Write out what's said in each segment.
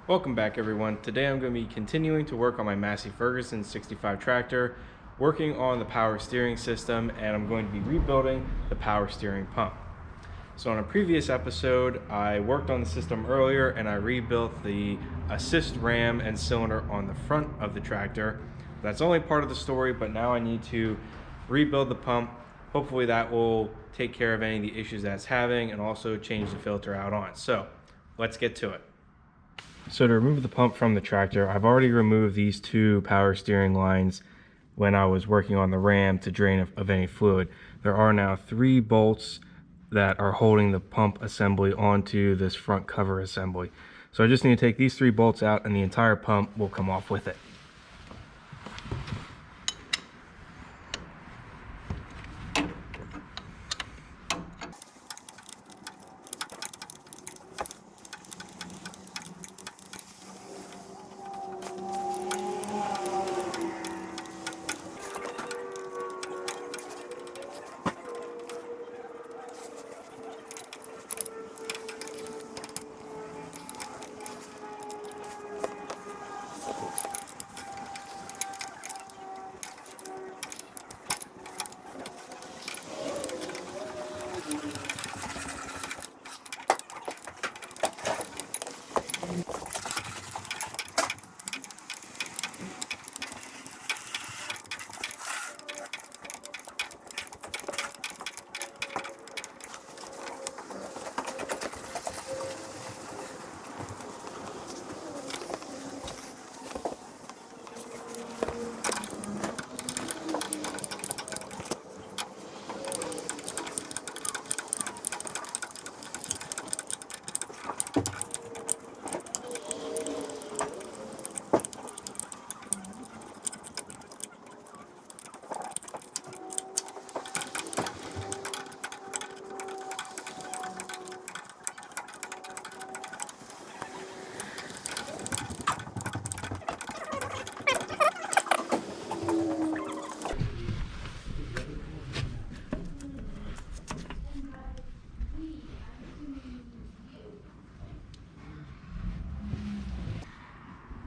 Welcome back, everyone. Today I'm going to be continuing to work on my Massey Ferguson 65 tractor, working on the power steering system, and I'm going to be rebuilding the power steering pump. So in a previous episode, I worked on the system earlier and I rebuilt the assist ram and cylinder on the front of the tractor. That's only part of the story, but now I need to rebuild the pump. Hopefully that will take care of any of the issues that it's having and also change the filter out on. So let's get to it. So to remove the pump from the tractor, I've already removed these two power steering lines when I was working on the ram to drain of any fluid. There are now 3 bolts that are holding the pump assembly onto this front cover assembly. So I just need to take these 3 bolts out and the entire pump will come off with it.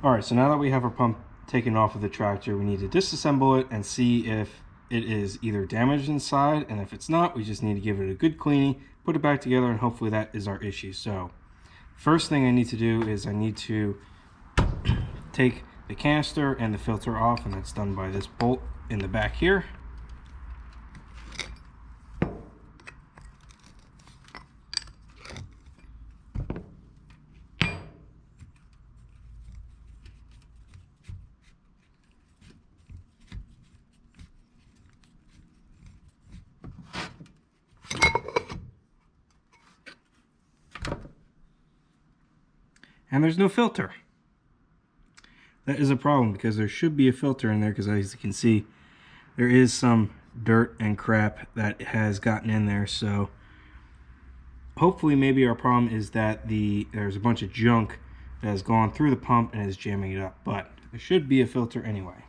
Alright, so now that we have our pump taken off of the tractor, we need to disassemble it and see if it is either damaged inside, and if it's not, we just need to give it a good cleaning, put it back together, and hopefully that is our issue. So, first thing I need to do is I need to take the canister and the filter off, and that's done by this bolt in the back here. And there's no filter. That is a problem because there should be a filter in there, because as you can see, there is some dirt and crap that has gotten in there. So hopefully maybe our problem is that there's a bunch of junk that has gone through the pump and is jamming it up, but there should be a filter anyway.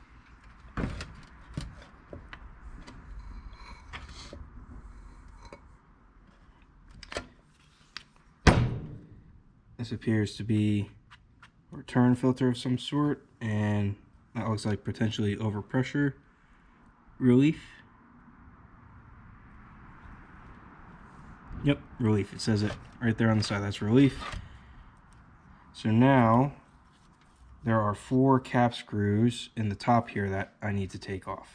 This appears to be a return filter of some sort, and that looks like potentially overpressure relief. Yep, relief. It says it right there on the side. That's relief. So now there are 4 cap screws in the top here that I need to take off.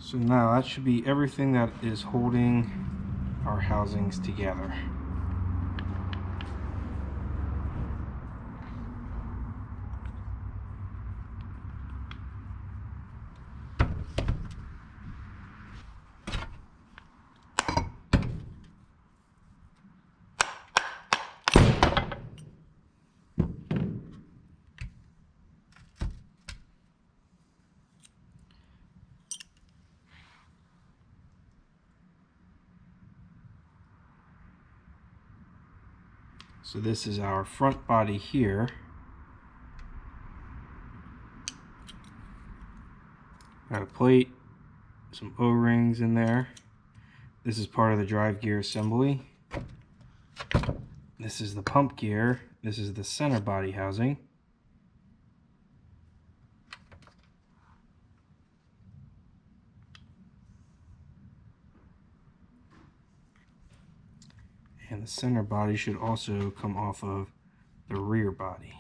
So now that should be everything that is holding our housings together. So this is our front body here. Got a plate, some O-rings in there. This is part of the drive gear assembly. This is the pump gear. This is the center body housing. And the center body should also come off of the rear body.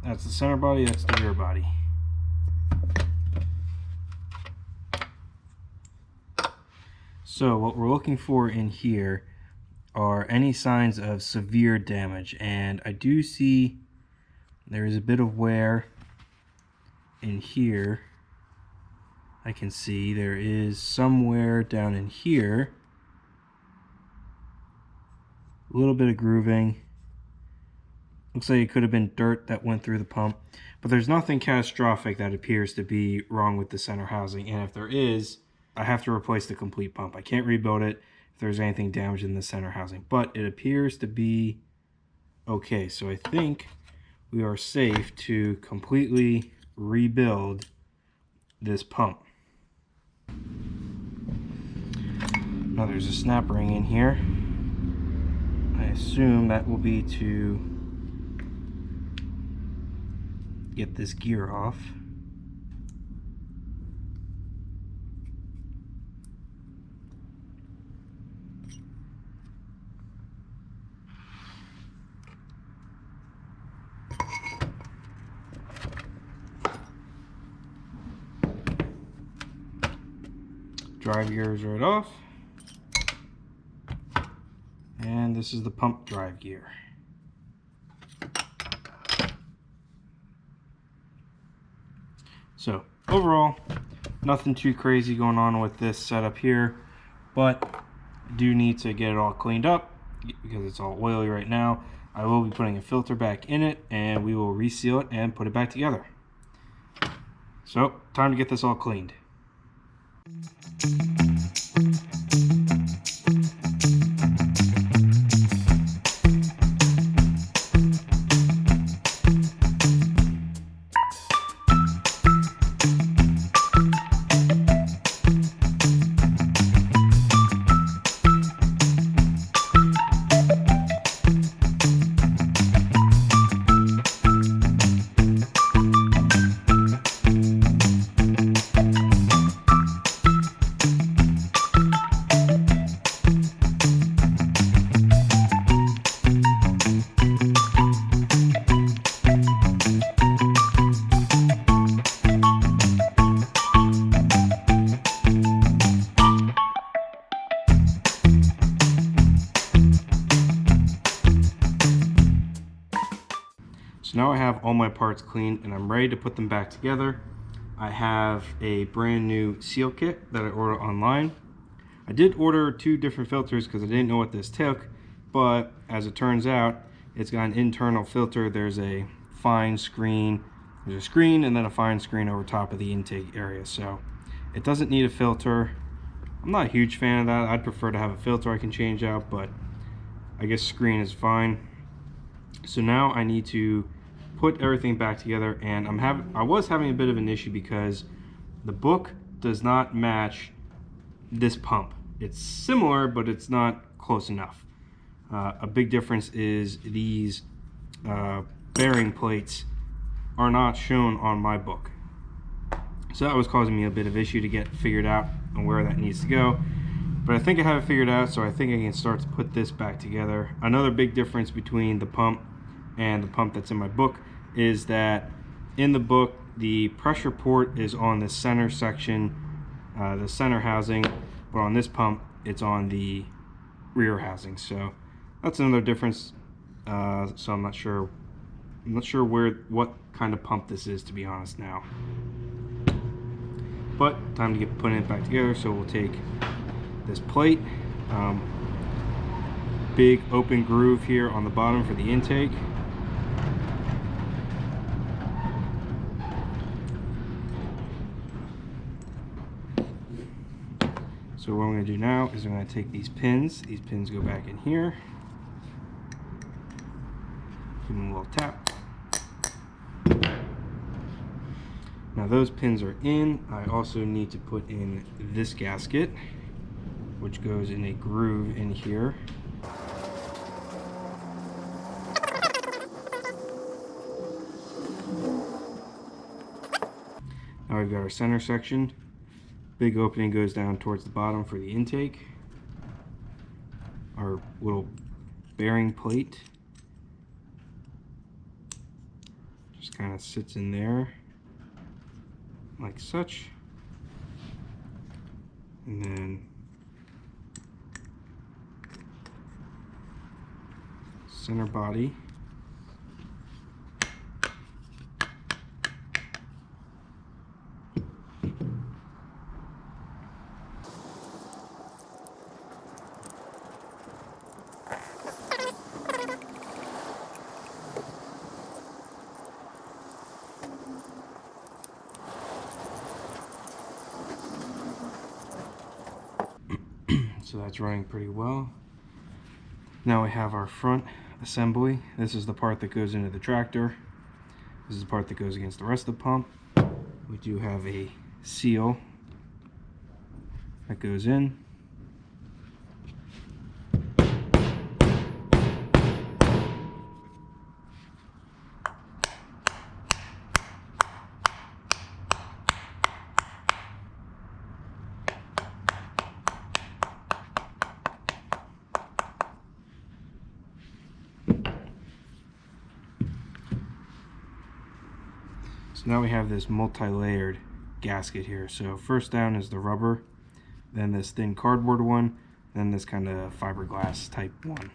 That's the center body, that's the rear body. So what we're looking for in here are any signs of severe damage, and I do see there is a bit of wear in here. I can see there is some wear down in here, a little bit of grooving. Looks like it could have been dirt that went through the pump, but there's nothing catastrophic that appears to be wrong with the center housing. And if there is, I have to replace the complete pump. I can't rebuild it if there's anything damaged in the center housing, but it appears to be okay. So I think we are safe to completely rebuild this pump. Now there's a snap ring in here. I assume that will be to get this gear off. Drive gears right off. And this is the pump drive gear. So overall, nothing too crazy going on with this setup here, but I do need to get it all cleaned up because it's all oily right now. I will be putting a filter back in it, and we will reseal it and put it back together. So time to get this all cleaned. So now I have all my parts cleaned and I'm ready to put them back together. I have a brand new seal kit that I ordered online. I did order 2 different filters because I didn't know what this took, but as it turns out, It's got an internal filter. There's a fine screen. There's a screen and then a fine screen over top of the intake area. So it doesn't need a filter. I'm not a huge fan of that. I'd prefer to have a filter I can change out, but I guess screen is fine. So now I need to put everything back together, and I was having a bit of an issue because the book does not match this pump. It's similar, but it's not close enough. A big difference is these bearing plates are not shown on my book. So that was causing me a bit of issue to get figured out on where that needs to go. But I think I have it figured out, so I think I can start to put this back together. Another big difference between the pump and the pump that's in my book is that in the book, the pressure port is on the center section, the center housing, but on this pump, it's on the rear housing. So that's another difference. So I'm not sure what kind of pump this is, to be honest now. But time to get putting it back together. So we'll take this plate, big open groove here on the bottom for the intake. So what I'm going to do now is I'm going to take these pins. These pins go back in here. Give them a little tap. Now those pins are in. I also need to put in this gasket, which goes in a groove in here. Now we've got our center section. Big opening goes down towards the bottom for the intake. Our little bearing plate just kind of sits in there like such. And then center body. So that's running pretty well. Now we have our front assembly. This is the part that goes into the tractor. This is the part that goes against the rest of the pump. We do have a seal that goes in. So now we have this multi-layered gasket here. So first down is the rubber, then this thin cardboard one, then this kind of fiberglass type one.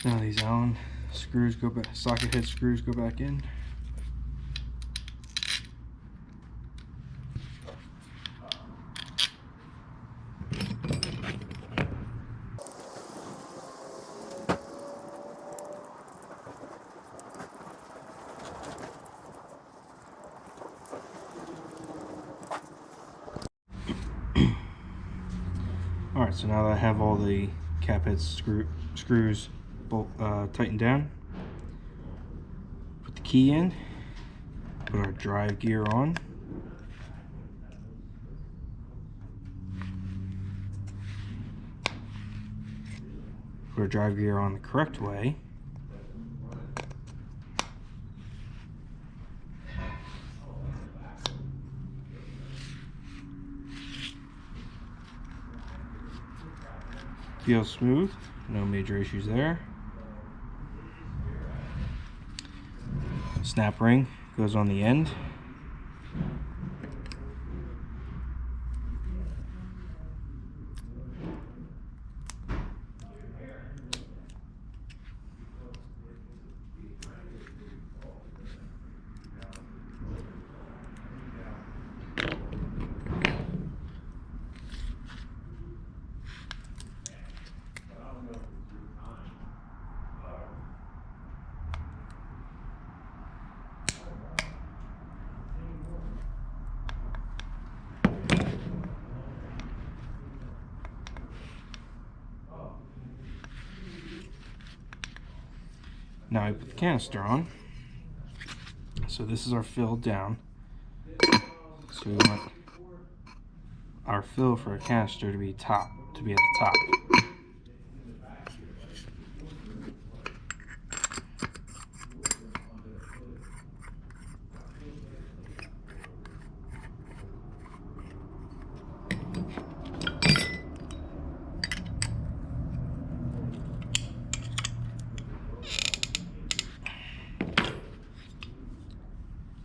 Now these Allen screws go back, socket head screws go back in. Alright, so now that I have all the cap head screws tightened down, put the key in, put our drive gear on, put our drive gear on the correct way, feels smooth, no major issues there. Snap ring goes on the end. Now I put the canister on. So this is our fill down. So we want our fill for a canister to be at the top.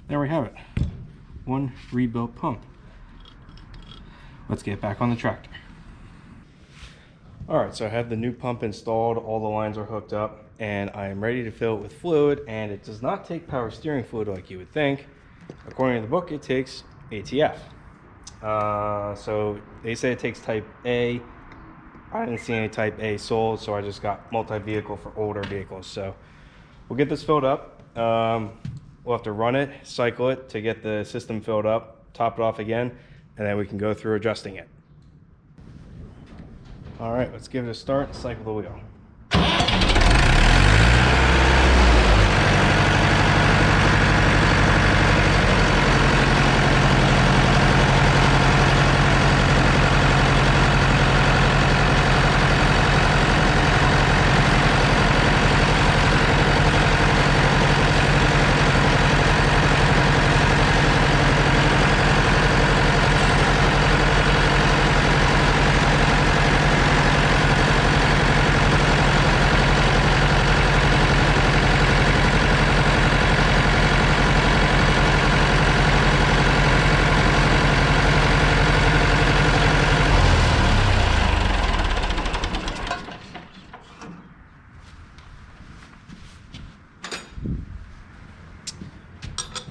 There we have it. One rebuilt pump. Let's get back on the tractor. Alright, so I have the new pump installed, all the lines are hooked up, and I am ready to fill it with fluid, and it does not take power steering fluid like you would think. According to the book, it takes ATF. So they say it takes type A. I didn't see any type A sold, so I just got multi-vehicle for older vehicles. So we'll get this filled up. We'll have to run it, cycle it to get the system filled up, top it off again, and then we can go through adjusting it. All right, let's give it a start and cycle the wheel.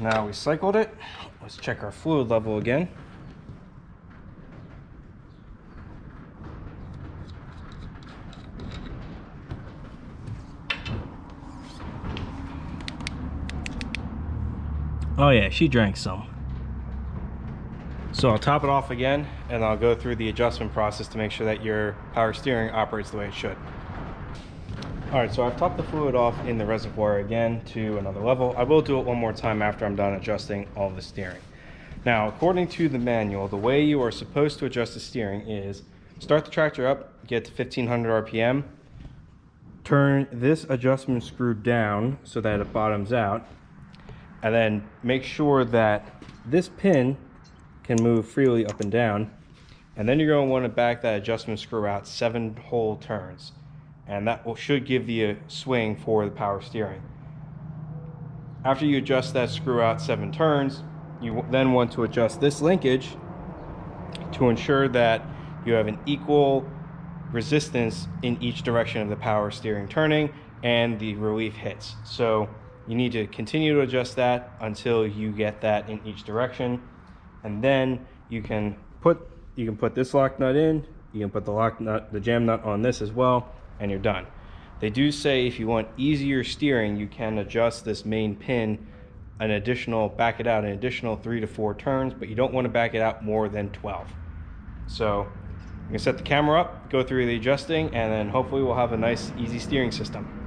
Now we cycled it. Let's check our fluid level again. Oh yeah, she drank some. So I'll top it off again and I'll go through the adjustment process to make sure that your power steering operates the way it should. Alright, so I've topped the fluid off in the reservoir again to another level. I will do it one more time after I'm done adjusting all the steering. Now, according to the manual, the way you are supposed to adjust the steering is start the tractor up, get to 1500 RPM, turn this adjustment screw down so that it bottoms out, and then make sure that this pin can move freely up and down, and then you're going to want to back that adjustment screw out 7 whole turns. And that should give you a swing for the power steering. After you adjust that screw out 7 turns, you then want to adjust this linkage to ensure that you have an equal resistance in each direction of the power steering turning, and the relief hits. So you need to continue to adjust that until you get that in each direction. And then you can put this lock nut in, you can put the jam nut on this as well, and you're done. They do say if you want easier steering, you can adjust this main pin back it out an additional 3 to 4 turns, but you don't want to back it out more than 12. So I'm gonna set the camera up, go through the adjusting, and then hopefully we'll have a nice, easy steering system.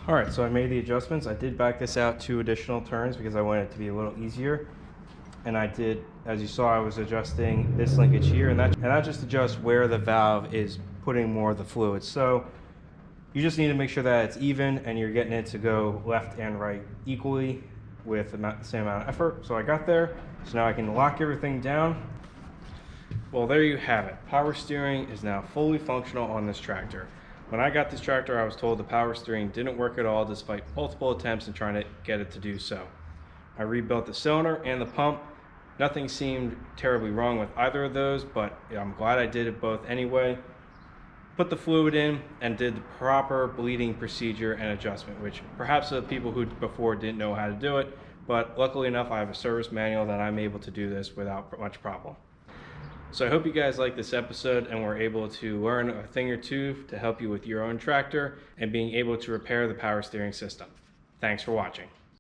All right, so I made the adjustments. I did back this out 2 additional turns because I wanted it to be a little easier. And I did, as you saw, I was adjusting this linkage here, and that just adjusts where the valve is putting more of the fluid. So you just need to make sure that it's even and you're getting it to go left and right equally with the same amount of effort. So I got there, so now I can lock everything down. Well, there you have it. Power steering is now fully functional on this tractor. When I got this tractor, I was told the power steering didn't work at all despite multiple attempts in trying to get it to do so. I rebuilt the cylinder and the pump. Nothing seemed terribly wrong with either of those, but I'm glad I did it both anyway. Put the fluid in and did the proper bleeding procedure and adjustment, which perhaps the people who before didn't know how to do it, but luckily enough I have a service manual that I'm able to do this without much problem. So I hope you guys liked this episode and were able to learn a thing or two to help you with your own tractor and being able to repair the power steering system. Thanks for watching.